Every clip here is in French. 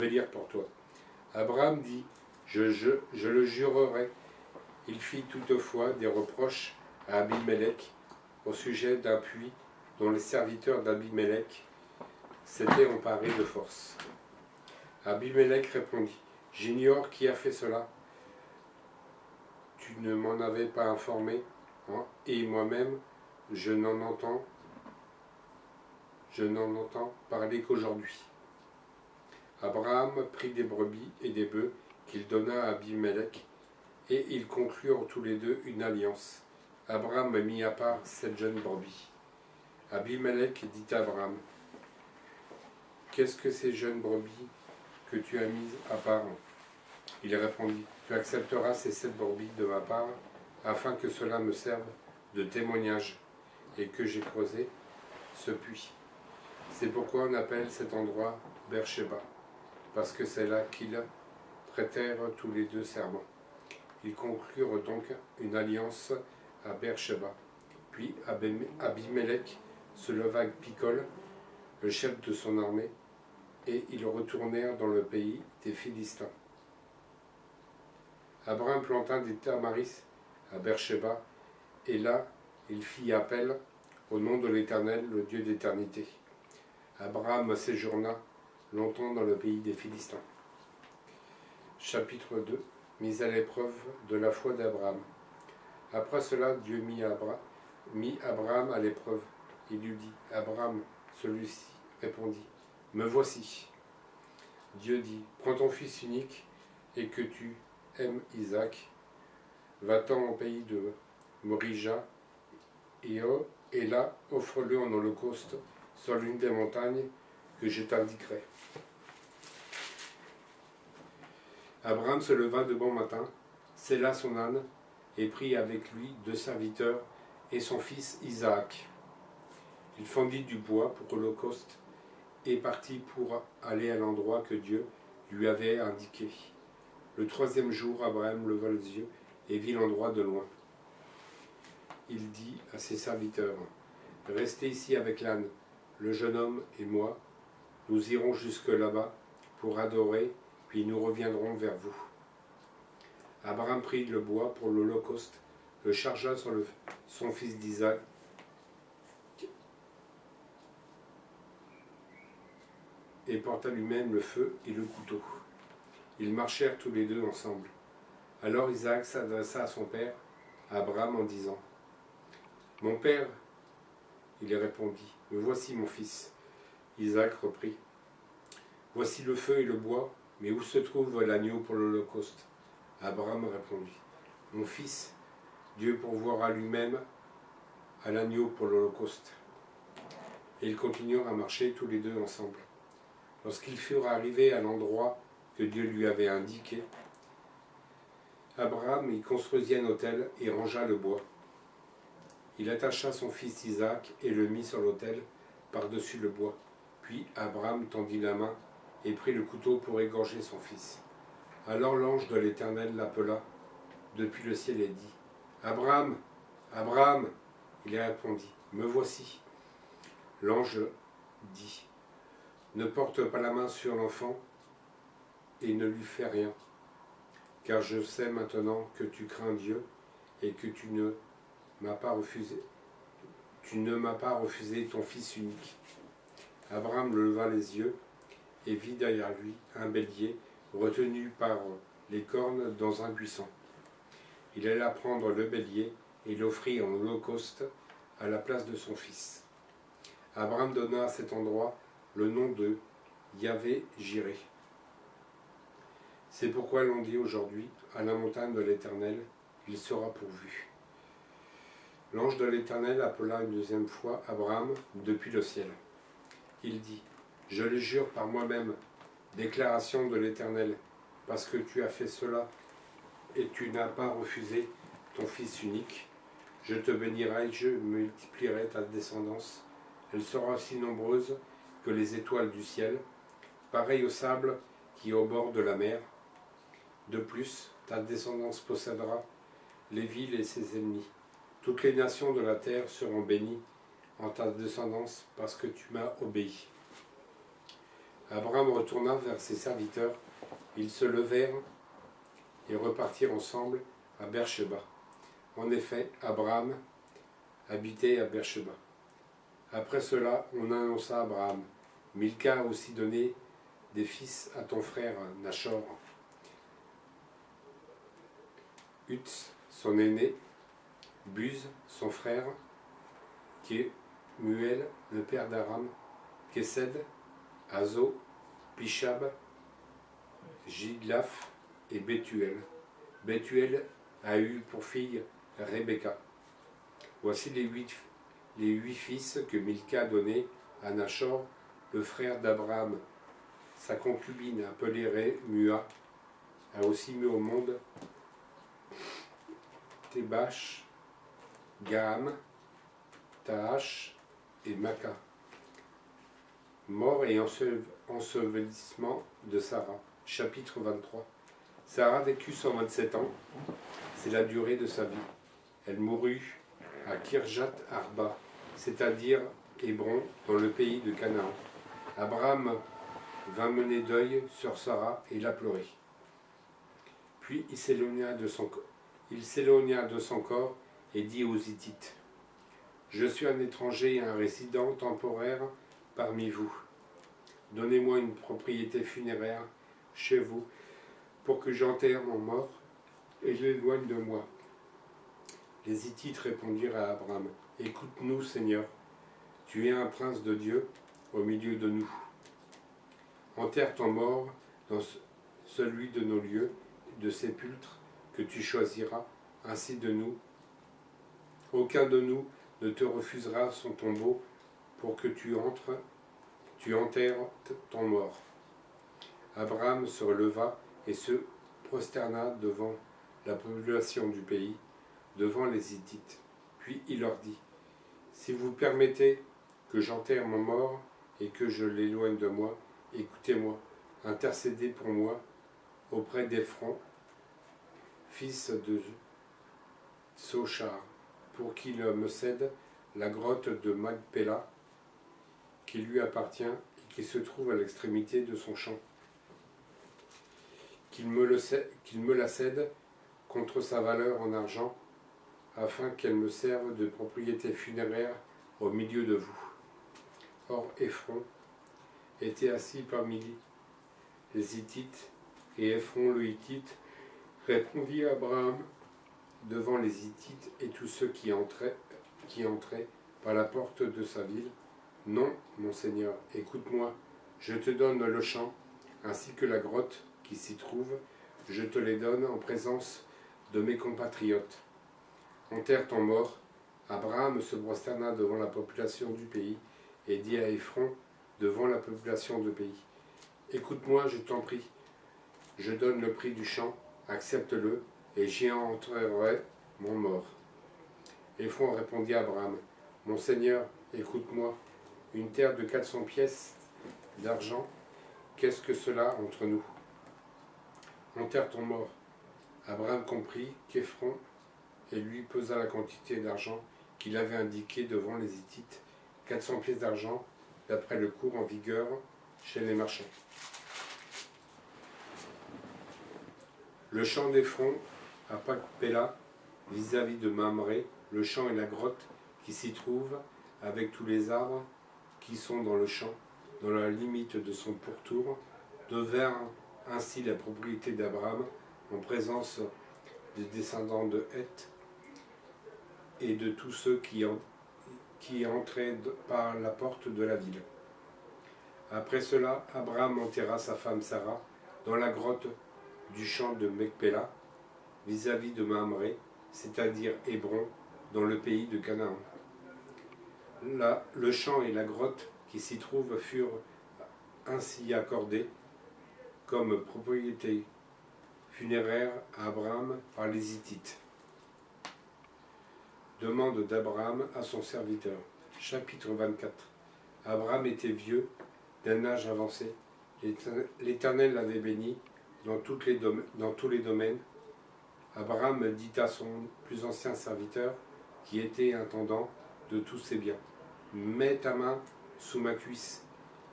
Je vais lire pour toi. Abraham dit, je le jurerai. Il fit toutefois des reproches à Abimelech au sujet d'un puits dont les serviteurs d'Abimelech s'étaient emparés de force. Abimelech répondit, j'ignore qui a fait cela. Tu ne m'en avais pas informé, hein, et moi-même je n'en entends parler qu'aujourd'hui. Abraham prit des brebis et des bœufs qu'il donna à Abimelech, et ils conclurent tous les deux une alliance. Abraham mit à part 7 jeunes brebis. Abimelech dit à Abraham, qu'est-ce que ces jeunes brebis que tu as mises à part? Il répondit, tu accepteras ces 7 brebis de ma part, afin que cela me serve de témoignage, et que j'ai creusé ce puits. C'est pourquoi on appelle cet endroit Beersheba, parce que c'est là qu'ils prêtèrent tous les deux serment. Ils conclurent donc une alliance à Beersheba. Puis Abimelech se leva avec Picol, le chef de son armée, et ils retournèrent dans le pays des Philistins. Abraham planta des tamaris à Beersheba, et là il fit appel au nom de l'Éternel, le Dieu d'éternité. Abraham séjourna longtemps dans le pays des Philistins. Chapitre 2. Mise à l'épreuve de la foi d'Abraham. Après cela, Dieu mit Abraham à l'épreuve. Il lui dit, Abraham, celui-ci répondit, me voici. Dieu dit, prends ton fils unique et que tu aimes Isaac, va-t'en au pays de Morija, et là, offre-le en holocauste sur l'une des montagnes que je t'indiquerai. Abraham se leva de bon matin, sella son âne, et prit avec lui 2 serviteurs et son fils Isaac. Il fendit du bois pour l'holocauste et partit pour aller à l'endroit que Dieu lui avait indiqué. Le 3e jour, Abraham leva les yeux et vit l'endroit de loin. Il dit à ses serviteurs, restez ici avec l'âne, le jeune homme et moi, nous irons jusque là-bas pour adorer, puis nous reviendrons vers vous. Abraham prit le bois pour l'holocauste, le chargea sur son fils d'Isaac, et porta lui-même le feu et le couteau. Ils marchèrent tous les deux ensemble. Alors Isaac s'adressa à son père, Abraham, en disant, « Mon père !» Il répondit, « Me voici, mon fils. » Isaac reprit, « Voici le feu et le bois, mais où se trouve l'agneau pour l'holocauste ?» Abraham répondit, « Mon fils, Dieu pourvoira lui-même à l'agneau pour l'holocauste. » Et ils continuèrent à marcher tous les deux ensemble. Lorsqu'ils furent arrivés à l'endroit que Dieu lui avait indiqué, Abraham y construisit un autel et rangea le bois. Il attacha son fils Isaac et le mit sur l'autel par-dessus le bois. Puis Abraham tendit la main et prit le couteau pour égorger son fils. Alors l'ange de l'Éternel l'appela depuis le ciel et dit, « Abraham, Abraham !» Il répondit, « Me voici. » L'ange dit, « Ne porte pas la main sur l'enfant et ne lui fais rien, car je sais maintenant que tu crains Dieu et que tu ne m'as pas refusé ton fils unique. » Abraham leva les yeux et vit derrière lui un bélier retenu par les cornes dans un buisson. Il alla prendre le bélier et l'offrit en holocauste à la place de son fils. Abraham donna à cet endroit le nom de Yahvé-Jiré. C'est pourquoi l'on dit aujourd'hui, à la montagne de l'Éternel, il sera pourvu. L'ange de l'Éternel appela une 2e fois Abraham depuis le ciel. Il dit, « Je le jure par moi-même, déclaration de l'Éternel, parce que tu as fait cela et tu n'as pas refusé ton fils unique, je te bénirai et je multiplierai ta descendance. Elle sera aussi nombreuse que les étoiles du ciel, pareille au sable qui est au bord de la mer. De plus, ta descendance possédera les villes et ses ennemis. Toutes les nations de la terre seront bénies en ta descendance parce que tu m'as obéi. » Abraham retourna vers ses serviteurs. Ils se levèrent et repartirent ensemble à Beersheba. En effet, Abraham habitait à Beersheba. Après cela, on annonça à Abraham, Milca a aussi donné des fils à ton frère Nachor. Uts, son aîné, Buz, son frère, Kemuel, le père d'Aram, Kesed, Azo, Pishab, Jidlaph et Bethuel. Bethuel a eu pour fille Rebecca. Voici les huit fils que Milca a donnés à Nachor, le frère d'Abraham. Sa concubine appelée Rémua a aussi mis au monde Tébach, Gaham, Taash et Maca. Mort et ensevelissement de Sarah. Chapitre 23. Sarah vécut 127 ans, c'est la durée de sa vie. Elle mourut à Kirjat Arba, c'est-à-dire Hébron, dans le pays de Canaan. Abraham vint mener deuil sur Sarah et la pleurer. Puis il s'éloigna de son corps et dit aux Hittites, je suis un étranger et un résident temporaire parmi vous. Donnez-moi une propriété funéraire chez vous pour que j'enterre mon mort et l'éloigne de moi. Les Hittites répondirent à Abraham, écoute-nous, Seigneur, tu es un prince de Dieu au milieu de nous. Enterre ton mort dans celui de nos lieux de sépulcre que tu choisiras, ainsi de nous. Aucun de nous ne te refusera son tombeau pour que tu enterres ton mort. Abraham se releva et se prosterna devant la population du pays, devant les Hittites. Puis il leur dit, si vous permettez que j'enterre mon mort et que je l'éloigne de moi, écoutez-moi, intercédez pour moi auprès d'Ephron, fils de Sochar, pour qu'il me cède la grotte de Macpéla, qui lui appartient et qui se trouve à l'extrémité de son champ. Qu'il me la cède contre sa valeur en argent, afin qu'elle me serve de propriété funéraire au milieu de vous. Or Ephron était assis parmi les Hittites, et Ephron le Hittite répondit à Abraham devant les Hittites et tous ceux qui entraient par la porte de sa ville. Non, mon Seigneur, écoute-moi, je te donne le champ, ainsi que la grotte qui s'y trouve, je te les donne en présence de mes compatriotes. Enterre ton mort. Abraham se prosterna devant la population du pays et dit à Ephron devant la population du pays, écoute-moi, je t'en prie, je donne le prix du champ, accepte-le, et j'y entrerai mon mort. Ephron répondit à Abraham, mon Seigneur, écoute-moi, une terre de 400 pièces d'argent, qu'est-ce que cela entre nous? Enterre ton mort. Abraham comprit qu'Ephron et lui pesa la quantité d'argent qu'il avait indiquée devant les Hittites, 400 pièces d'argent, d'après le cours en vigueur chez les marchands. Le champ d'Ephron à Macpéla, vis-à-vis de Mamré, le champ et la grotte qui s'y trouve, avec tous les arbres qui sont dans le champ, dans la limite de son pourtour, devinrent ainsi la propriété d'Abraham en présence des descendants de Heth et de tous ceux qui entraient par la porte de la ville. Après cela, Abraham enterra sa femme Sarah dans la grotte du champ de Macpéla, vis-à-vis de Mamré, c'est-à-dire Hébron, dans le pays de Canaan. Là, le champ et la grotte qui s'y trouvent furent ainsi accordés comme propriété funéraire à Abraham par les Hittites. Demande d'Abraham à son serviteur. Chapitre 24. Abraham était vieux, d'un âge avancé. L'Éternel l'avait béni dans tous les domaines. Abraham dit à son plus ancien serviteur, qui était intendant de tous ses biens, mets ta main sous ma cuisse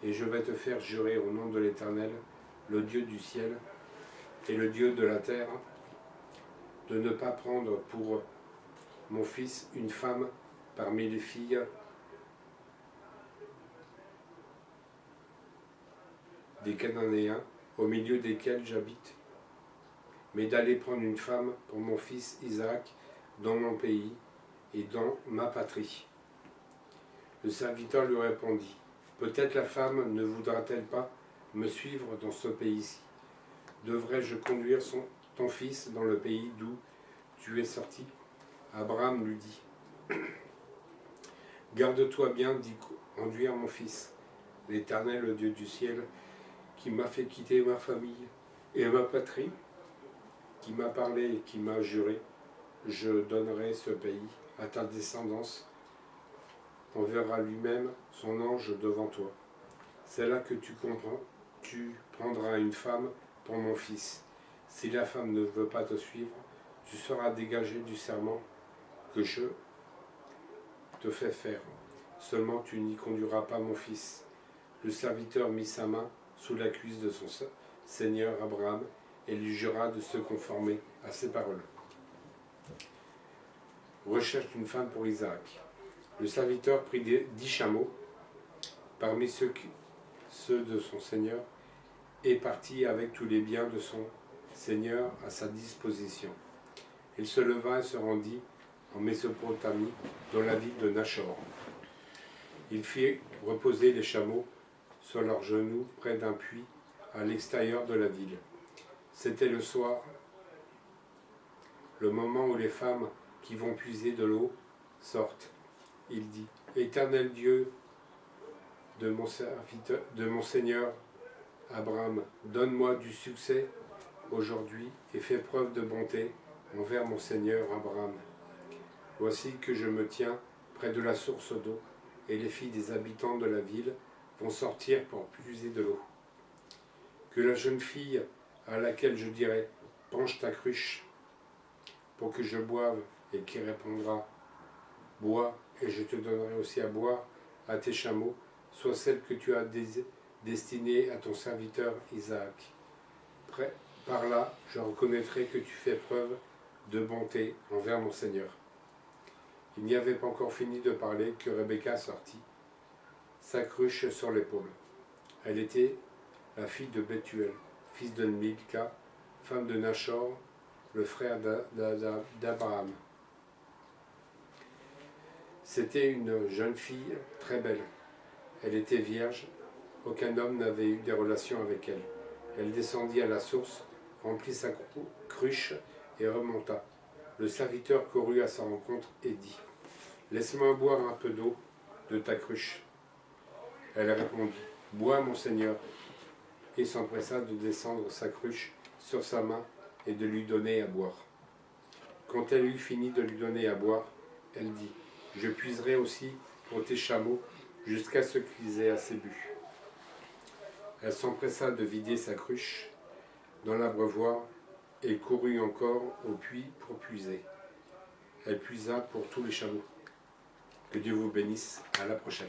et je vais te faire jurer au nom de l'Éternel, le Dieu du ciel et le Dieu de la terre, de ne pas prendre pour mon fils une femme parmi les filles des Cananéens, au milieu desquels j'habite, mais d'aller prendre une femme pour mon fils Isaac dans mon pays et dans ma patrie. Le serviteur lui répondit, peut-être la femme ne voudra-t-elle pas me suivre dans ce pays-ci? Devrais-je conduire ton fils dans le pays d'où tu es sorti? Abraham lui dit, garde-toi bien d'y conduire mon fils. L'Éternel, le Dieu du ciel, qui m'a fait quitter ma famille et ma patrie, qui m'a parlé et qui m'a juré, je donnerai ce pays à ta descendance, enverra lui-même son ange devant toi. C'est là que tu comprends, tu prendras une femme pour mon fils. Si la femme ne veut pas te suivre, tu seras dégagé du serment que je te fais faire. Seulement tu n'y conduiras pas mon fils. Le serviteur mit sa main sous la cuisse de son seigneur Abraham et lui jura de se conformer à ses paroles. Recherche une femme pour Isaac. Le serviteur prit 10 chameaux parmi ceux de son seigneur et partit avec tous les biens de son seigneur à sa disposition. Il se leva et se rendit en Mésopotamie, dans la ville de Nachor. Il fit reposer les chameaux sur leurs genoux près d'un puits à l'extérieur de la ville. C'était le soir, le moment où les femmes qui vont puiser de l'eau sortent. Il dit, Éternel Dieu de mon Seigneur Abraham, donne-moi du succès aujourd'hui et fais preuve de bonté envers mon Seigneur Abraham. Voici que je me tiens près de la source d'eau, et les filles des habitants de la ville vont sortir pour puiser de l'eau. Que la jeune fille à laquelle je dirai, penche ta cruche pour que je boive, et qui répondra, bois, et je te donnerai aussi à boire à tes chameaux, soit celle que tu as destinée à ton serviteur Isaac. Par là, je reconnaîtrai que tu fais preuve de bonté envers mon Seigneur. Il n'y avait pas encore fini de parler que Rebecca sortit, sa cruche sur l'épaule. Elle était la fille de Bethuel, fils de Milka, femme de Nachor, le frère d'Abraham. C'était une jeune fille très belle. Elle était vierge, aucun homme n'avait eu des relations avec elle. Elle descendit à la source, remplit sa cruche et remonta. Le serviteur courut à sa rencontre et dit, « Laisse-moi boire un peu d'eau de ta cruche. » Elle répondit, « Bois, mon Seigneur. » Et s'empressa de descendre sa cruche sur sa main et de lui donner à boire. Quand elle eut fini de lui donner à boire, elle dit, « Je puiserai aussi pour tes chameaux jusqu'à ce qu'ils aient assez bu. » Elle s'empressa de vider sa cruche dans l'abreuvoir et courut encore au puits pour puiser. Elle puisa pour tous les chameaux. Que Dieu vous bénisse. À la prochaine.